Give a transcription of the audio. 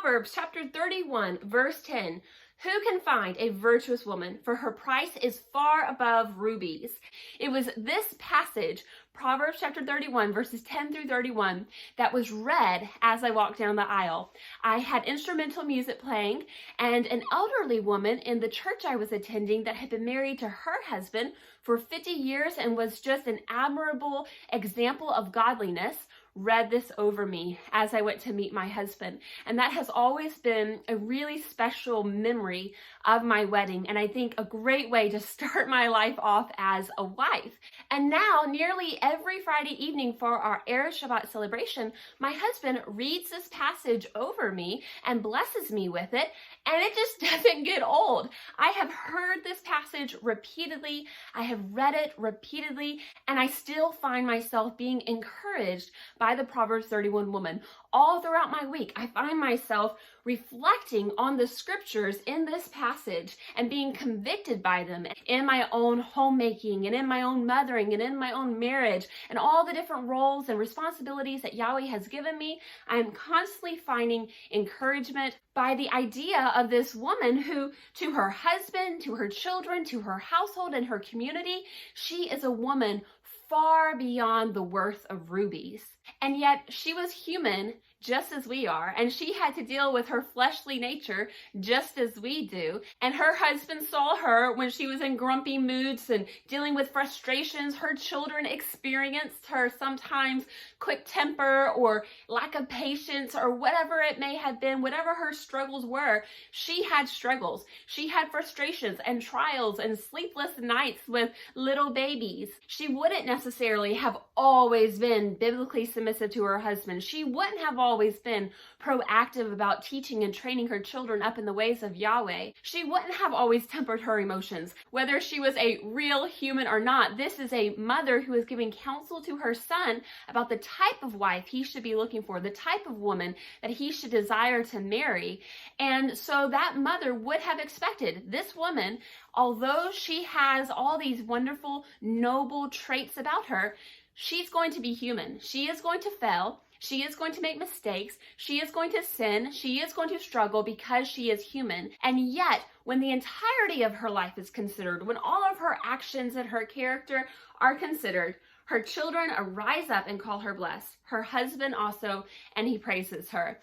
Proverbs chapter 31, verse 10. Who can find a virtuous woman? For her price is far above rubies. It was this passage, Proverbs chapter 31, verses 10 through 31, that was read as I walked down the aisle. I had instrumental music playing, and an elderly woman in the church I was attending that had been married to her husband for 50 years and was just an admirable example of godliness, read this over me as I went to meet my husband. And that has always been a really special memory of my wedding, and I think a great way to start my life off as a wife. And now, nearly every Friday evening for our Erev Shabbat celebration, my husband reads this passage over me and blesses me with it, and it just doesn't get old. I have heard this passage repeatedly, I have read it repeatedly, and I still find myself being encouraged by the Proverbs 31 woman. All throughout my week, I find myself reflecting on the scriptures in this passage and being convicted by them in my own homemaking and in my own mothering and in my own marriage and all the different roles and responsibilities that Yahweh has given me. I am constantly finding encouragement by the idea of this woman who, to her husband, to her children, to her household and her community, she is a woman far beyond the worth of rubies. And yet she was human just as we are, and she had to deal with her fleshly nature just as we do. And her husband saw her when she was in grumpy moods and dealing with frustrations. Her children experienced her sometimes quick temper or lack of patience or whatever it may have been, whatever her struggles were. She had struggles. She had frustrations and trials and sleepless nights with little babies. She wouldn't necessarily have always been biblically submissive to her husband. She wouldn't have always been proactive about teaching and training her children up in the ways of Yahweh. She wouldn't have always tempered her emotions. Whether she was a real human or not, this is a mother who is giving counsel to her son about the type of wife he should be looking for, the type of woman that he should desire to marry. And so that mother would have expected this woman, although she has all these wonderful, noble traits about her, she's going to be human. She is going to fail. She is going to make mistakes. She is going to sin. She is going to struggle because she is human. And yet, when the entirety of her life is considered, when all of her actions and her character are considered, her children arise up and call her blessed. Her husband also, and he praises her.